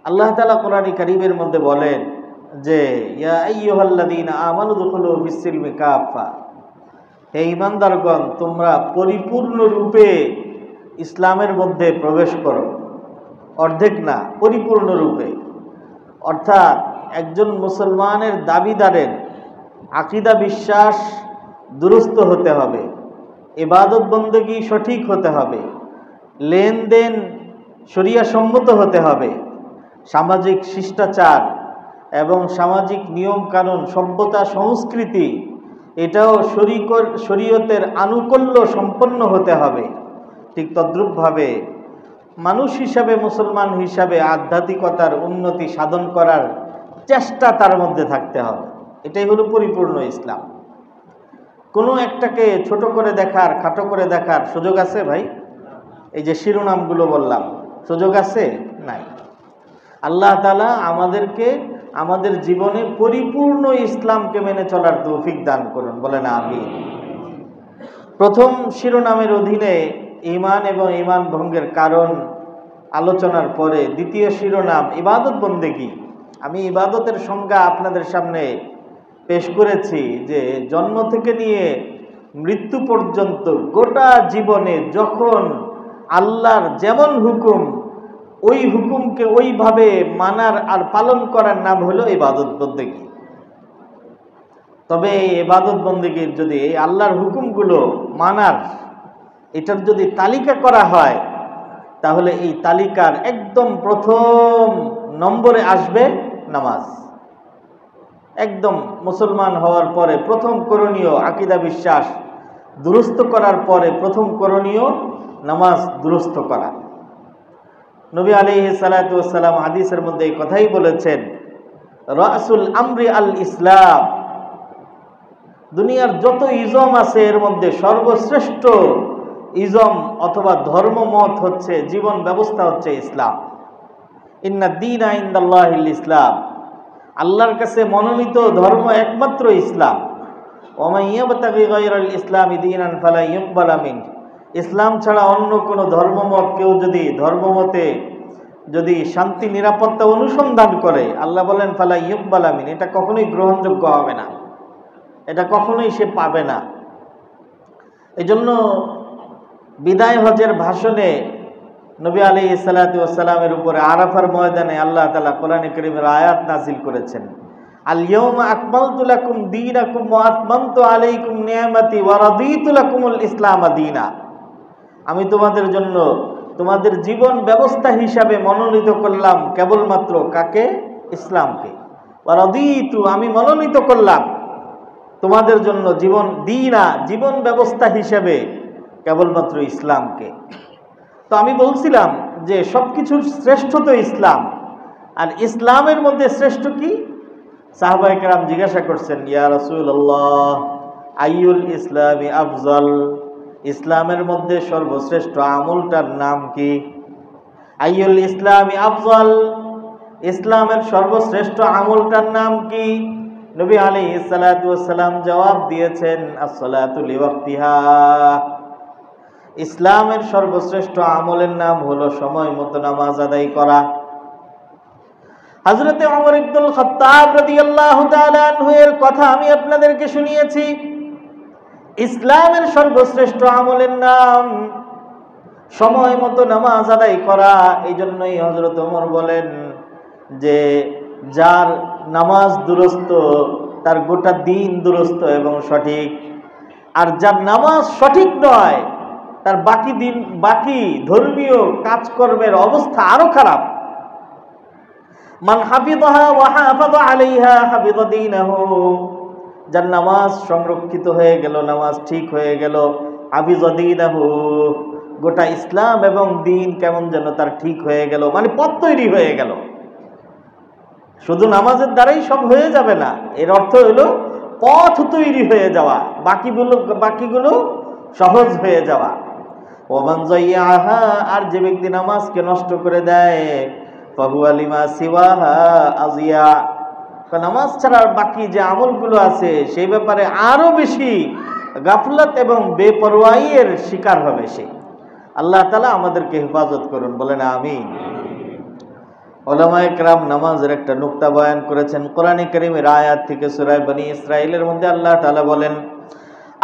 আল্লাহ তাআলা কোরআন কারীমের মধ্যে বলেন যে ইয়া আইয়ুহাল্লাযীনা আমানু দুখুলু ফিস-সিলমি কাফা, হে ঈমানদারগণ তোমরা পরিপূর্ণরূপে ইসলামের মধ্যে প্রবেশ করো। অর্ধেক না, পরিপূর্ণরূপে। অর্থাৎ একজন মুসলমানের দাবিদারের আকীদা বিশ্বাস দুরুস্ত হতে হবে, ইবাদত বন্দেগী সঠিক হতে হবে, লেনদেন শরিয়া সম্মত হতে হবে, সামাজিক শিষ্টাচার এবং সামাজিক নিয়ম কানুন সভ্যতা সংস্কৃতি এটাও শরীয়তের আনুকূল্য সম্পন্ন হতে হবে। ঠিক তদ্রূপভাবে মানুষ হিসাবে, মুসলমান হিসাবে আধ্যাত্মিকতার উন্নতি সাধন করার চেষ্টা তার মধ্যে থাকতে হবে। এটাই হলো পরিপূর্ণ ইসলাম। কোনো একটাকে ছোট করে দেখার, খাটো করে দেখার সুযোগ আছে ভাই? এই যে শিরোনামগুলো বললাম, সুযোগ আছে? নাই। আল্লাহ তাআলা আমাদেরকে আমাদের জীবনে পরিপূর্ণ ইসলামকে মেনে চলার তৌফিক দান করুন, বলেন আমিন। প্রথম শিরোনামের অধীনে ঈমান এবং ঈমান ভঙ্গের কারণ আলোচনার পরে দ্বিতীয় শিরোনাম ইবাদত বন্দেগী। আমি ইবাদতের সংজ্ঞা আপনাদের সামনে পেশ করেছি যে জন্ম থেকে নিয়ে মৃত্যু পর্যন্ত গোটা জীবনে যখন আল্লাহর যেমন হুকুম, ওই হুকুমকে ওইভাবে মানার আর পালন করার নাম হলো ইবাদত বন্দেগী। তবে এই ইবাদত বন্দেগীর যদি আল্লাহর হুকুমগুলো মানার এটার যদি তালিকা করা হয়, তাহলে এই তালিকার একদম প্রথম নম্বরে আসবে নামাজ। একদম মুসলমান হওয়ার পরে প্রথম করণীয় আকীদা বিশ্বাস দুরুস্ত করার পরে প্রথম করণীয় নামাজ দুরুস্ত করা। নবী আলাইহিস সালাতু ওয়াস সালাম হাদিসের মধ্যে এই কথাই বলেছেন, রাসুল আমরি আল ইসলাম। দুনিয়ার যত ইজম আছে এর মধ্যে সর্বশ্রেষ্ঠ ইজম অথবা ধর্মমত হচ্ছে, জীবন ব্যবস্থা হচ্ছে ইসলাম। ইন্নাদ দীনা ইনদাল্লাহিল ইসলাম, আল্লাহর কাছে মনোনীত ধর্ম একমাত্র ইসলাম। ওয়া মান ইয়াবতাগি গায়রাল ইসলামি দীনান ফালা ইউকবালা মিনহু, ইসলাম ছাড়া অন্য কোনো ধর্মমত কেউ যদি ধর্মমতে যদি শান্তি নিরাপত্তা অনুসন্ধান করে, আল্লাহ বলেন ফালা ইউকবালা মিনহু, এটা কখনোই গ্রহণযোগ্য হবে না, এটা কখনোই সে পাবে না। এজন্য বিদায় হজের ভাষণে নবী আলাইহিস সালাতু ওয়াস সালামের উপরে আরাফার ময়দানে আল্লাহ তাআলা কোরআনে কারীমের আয়াত নাযিল করেছেন, আল ইয়াউমা আকমালতু লাকুম দীনাকুম ওয়া আতমামতু আলাইকুম নি'মাতি ওয়া রাদিতু লাকুমুল ইসলাম দীনা। আমি তোমাদের জন্য তোমাদের জীবন ব্যবস্থা হিসাবে মনোনীত করলাম কেবলমাত্র কাকে? ইসলামকে। ওয়া রাদিতু, আমি মনোনীত করলাম তোমাদের জন্য জীবন দীনা, জীবন ব্যবস্থা হিসাবে কেবলমাত্র ইসলামকে। তো আমি বলছিলাম যে সবকিছুর শ্রেষ্ঠ তো ইসলাম, আর ইসলামের মধ্যে শ্রেষ্ঠ কি? সাহাবায়ে কেরাম জিজ্ঞাসা করছেন, ইয়া রাসূলুল্লাহ আইয়ুল ইসলামি আফজল, ইসলামের মধ্যে সর্বশ্রেষ্ঠ আমলটার নাম কি? আইয়ুল ইসলামি আফজল, ইসলামের সর্বশ্রেষ্ঠ আমলটার নাম কি? নবী আলাইহিস সালাতু ওয়াস সালাম জবাব দিয়েছেন, as-সালাতু লিওয়াক্তিহা, ইসলামের সর্বশ্রেষ্ঠ আমলের নাম হলো সময় মতো নামাজ আদায় করা। হযরতে ওমর ইবনুল খাত্তাব রাদিয়াল্লাহু তাআলা আনহু এর কথা আমি আপনাদেরকে শুনিয়েছি। ইসলামের সর্বশ্রেষ্ঠ আমলের নাম সময় মতো নামাজ আদায় করা। এই জন্যই হযরত ওমর বলেন যে যার নামাজ দুরস্ত তার গোটা দিন দুরস্ত এবং সঠিক, আর যার নামাজ সঠিক নয় তার বাকি ধর্মীয় কাজকর্মের অবস্থা আরো খারাপ। মান হাফিযাহা ওয়া হাফাযা আলাইহা হাফিযা দীনাহু, যার নামাজ সংরক্ষিত হয়ে গেল, নামাজ ঠিক হয়ে গেল, হাফিযা দীনাহু, গোটা ইসলাম এবং দিন কেমন যেন তার ঠিক হয়ে গেল, মানে পথ তৈরি হয়ে গেল। শুধু নামাজের দ্বারাই সব হয়ে যাবে না, এর অর্থ হলো পথ তৈরি হয়ে যাওয়া, বাকিগুলো সহজ হয়ে যাওয়া। ওমান যায়্যাহা, আর যে ব্যক্তি নামাজকে নষ্ট করে দেয়, ফাহুয়া লিমা সিওয়াহা আজিয়া, নামাজ ছাড়া বাকি যে আমলগুলো আছে সেই ব্যাপারে আরো বেশি গাফলাত এবং বেপরোয়াইয়ের শিকার হবে সে। আল্লাহ তাআলা আমাদেরকে হেফাজত করুন, বলেন আমিন। উলামায়ে কেরাম নামাজের একটা নুকতা বয়ান করেছেন কোরআনে কারীমের আয়াত থেকে সূরা বনী ইসরাঈলের মধ্যে আল্লাহ তাআলা বলেন,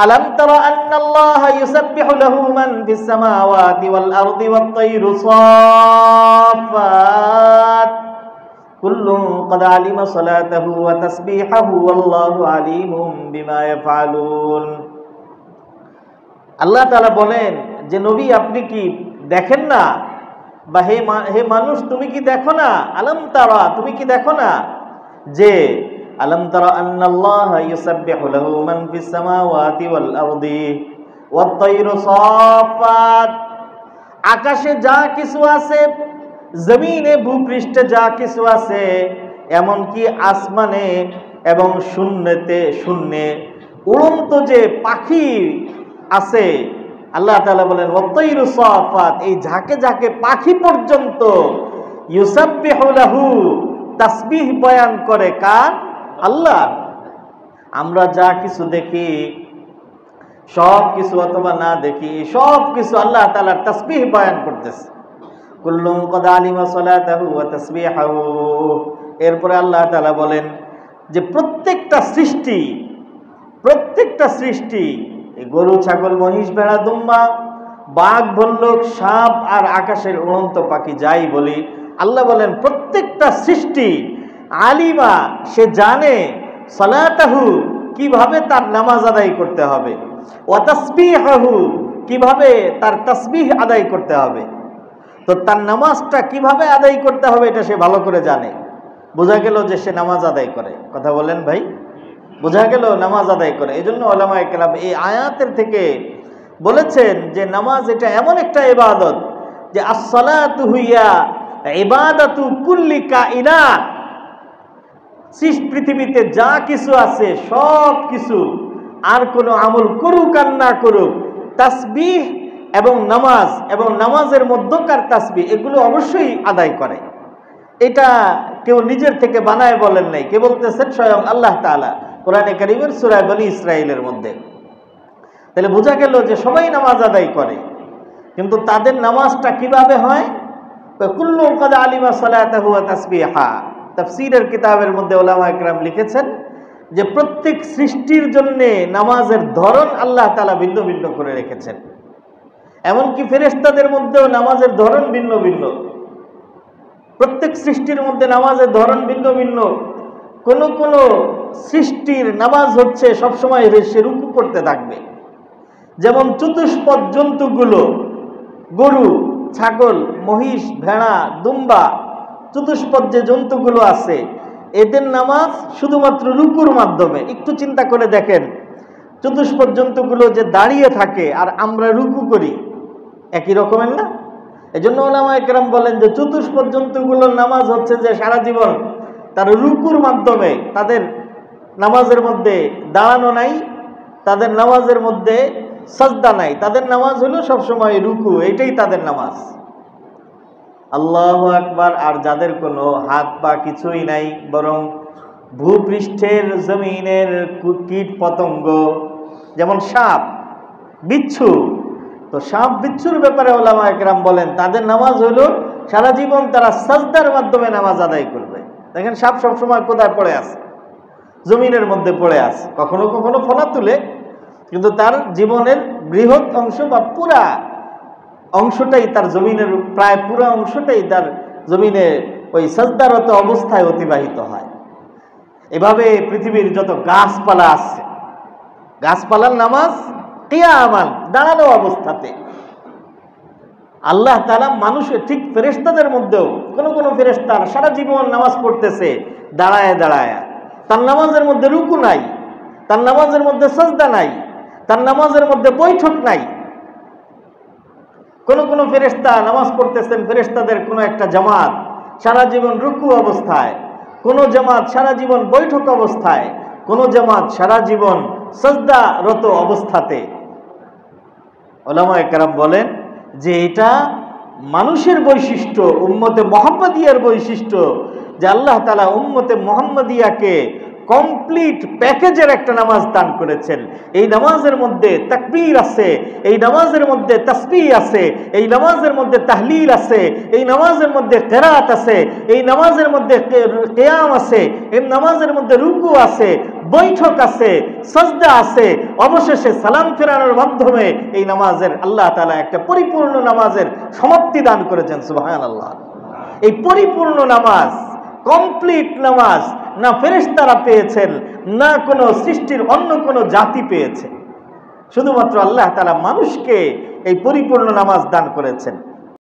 আলাম তারা আন্নাল্লাহা ইউসাব্বিহু লাহু মান ফিস সামাওয়াতি ওয়াল আরদি ওয়াত তায়রু সাফফাত কুল্লুন ক্বাদ আলিমা সালাতাহু ওয়া তাসবিহাহু ওয়াল্লাহু আলিমুম বিমা ইয়াফআলুন। আল্লাহ তাআলা বলেন যে নবী আপনি কি দেখেন না, বা হে মানুষ তুমি কি দেখো না, আলাম তারা তুমি কি দেখো না যে আলাম তারা আন্নাল্লাহা ইউসাব্বিহু লাহু মান ফিস সামাওয়াতি ওয়াল আরদি ওয়াত তায়রু সাফফাত, আকাশে যা কিছু আছে, জমিনে ভূপৃষ্ঠে যা কিছু আছে, এমনকি আসমানে এবং শূন্যে উড়ন্ত যে পাখি আছে, আল্লাহ তাআলা বলেন ওয়াত তায়রু সাফফাত, এই ঝাঁকে ঝাঁকে পাখি পর্যন্ত ইউসাব্বিহু লাহু তাসবিহ বয়ান করে কার? আল্লাহ। আমরা যা কিছু দেখি সব কিছু অথবা না দেখি সব কিছু আল্লাহ তাআলার তাসবিহ বয়ান করতেছে। কুল্লুন ক্বাদ আলিমা সালাতাহু ওয়া তাসবিহাহু। এরপরে আল্লাহ তাআলা বলেন যে প্রত্যেকটা সৃষ্টি গরু ছাগল মহিষ ভেড়া দুম্বা বাঘ ভল্লুক সাপ আর আকাশের উড়ন্ত পাখি যাই বলি, আল্লাহ বলেন প্রত্যেকটা সৃষ্টি আলিমা সে জানে সালাতাহু কিভাবে তার নামাজ আদায় করতে হবে, ওয়া তাসবিহাহু কিভাবে তার তাসবিহ আদায় করতে হবে। তো তার নামাজটা কিভাবে আদায় করতে হবে এটা সে ভালো করে জানে। বোঝা গেল যে সে নামাজ আদায় করে। কথা বলেন ভাই, বোঝা গেল নামাজ আদায় করে। এই জন্য উলামায়ে কেরাম এই আয়াতের থেকে বলেছেন যে নামাজ এটা এমন একটা ইবাদত যে as-salatu হিয়া ইবাদাতু কুল্লি কাইনাত, পৃথিবীতে যা কিছু আছে সব কিছু আর কোনো আমল করুক আর না করুক, তাসবিহ এবং নামাজের মধ্যকার তাসবিহ এগুলো অবশ্যই আদায় করে। এটা কেউ নিজের থেকে বানায় বলেন নাই, কে বলতেছেন? স্বয়ং আল্লাহ তাআলা কোরআনে কারীমের সূরা বনী ইসরাঈলের মধ্যে। তাহলে বোঝা গেল যে সবাই নামাজ আদায় করে, কিন্তু তাদের নামাজটা কিভাবে হয়? কুল্লুন ক্বাদ আলিমা সালাতাহু ওয়া তাসবিহা। তাফসীরের কিতাবের মধ্যে উলামায়ে কেরাম লিখেছেন যে প্রত্যেক সৃষ্টির জন্য নামাজের ধরন আল্লাহ তাআলা ভিন্ন ভিন্ন করে রেখেছেন। এমনকি ফেরেশতাদের মধ্যেও নামাজের ধরন ভিন্ন ভিন্ন। প্রত্যেক সৃষ্টির মধ্যে নামাজের ধরন ভিন্ন ভিন্ন। কোন কোন সৃষ্টির নামাজ হচ্ছে সবসময় সে রুকু করতে থাকবে। যেমন চতুষ্পদ জন্তুগুলো, গরু ছাগল মহিষ ভেড়া দুম্বা, চতুষ্পদ যে জন্তুগুলো আছে এদের নামাজ শুধুমাত্র রুকুর মাধ্যমে। একটু চিন্তা করে দেখেন, চতুষ্পদ জন্তুগুলো যে দাঁড়িয়ে থাকে আর আমরা রুকু করি, একই রকমের না? এজন্য উলামায়ে কেরাম বলেন যে চতুষ্পদ জন্তুগুলোর নামাজ হচ্ছে যে সারা জীবন তারা রুকুর মাধ্যমে, তাদের নামাজের মধ্যে দাঁড়ানো নাই, তাদের নামাজের মধ্যে সাজদা নাই, তাদের নামাজ হলো সবসময় রুকু, এটাই তাদের নামাজ। আল্লাহু আকবার। আর যাদের কোনো হাত পা কিছুই নাই, বরং ভূপৃষ্ঠের জমিনের কীট পতঙ্গ, যেমন সাপ বিচ্ছু, তো সাপ বিচ্ছুর ব্যাপারে উলামায়ে কেরাম বলেন তাদের নামাজ হলো সারা জীবন তারা সাজদার মাধ্যমে নামাজ আদায় করবে। দেখেন সাপ সবসময় কোথায় পড়ে আছে? জমিনের মধ্যে পড়ে আছে, কখনো কখনো ফনা তুলে, কিন্তু তার জীবনের বৃহৎ অংশ বা পুরা অংশটাই তার জমিনের, প্রায় পুরো অংশটাই তার জমিনে ওই সাজদারত অবস্থায় অতিবাহিত হয়। এভাবে পৃথিবীর যত গাছপালা আছে, গাছপালার নামাজ কিয়ামান, দাঁড়ানো অবস্থাতে। আল্লাহ তাআলা মানুষের ঠিক ফেরেশতাদের মধ্যেও কোন ফেরেশতার সারা জীবন নামাজ পড়তেছে দাঁড়ায় দাঁড়ায়, তার নামাজের মধ্যে রুকু নাই, তার নামাজের মধ্যে সাজদা নাই, তার নামাজের মধ্যে বৈঠক নাই। কোন ফেরেশতা নামাজ পড়তেছেন, ফেরেশতাদের কোনো একটা জামাত সারা জীবন রুকু অবস্থায়, কোন জামাত সারা জীবন বৈঠক অবস্থায়, কোন জামাত সারা জীবন সাজদারত অবস্থাতে। উলামায়ে কেরাম বলেন যে এটা মানুষের বৈশিষ্ট্য, উম্মতে মুহাম্মাদিয়ার বৈশিষ্ট্য, যে আল্লাহ তাআলা উম্মতে মুহাম্মাদিয়াকে কমপ্লিট প্যাকেজের একটা নামাজ দান করেছেন। এই নামাজের মধ্যে তাকবীর আছে, এই নামাজের মধ্যে তাসবিহ আছে, এই নামাজের মধ্যে তাহলিল আছে, এই নামাজের মধ্যে কিরাত আছে, এই নামাজের মধ্যে কিয়াম আছে, এই নামাজের মধ্যে রুকু আছে, বৈঠক আছে, সাজদা আছে, অবশেষে সালাম ফেরানোর মাধ্যমে এই নামাজের আল্লাহ তাআলা একটা পরিপূর্ণ নামাজের সমাপ্তি দান করেছেন। সুবহানাল্লাহ। এই পরিপূর্ণ নামাজ, কমপ্লিট নামাজ না ফেরেশতারা পেয়েছেন, না কোনো সৃষ্টির অন্য কোনো জাতি পেয়েছে, শুধুমাত্র আল্লাহ তাআলা মানুষকে এই পরিপূর্ণ নামাজ দান করেছেন।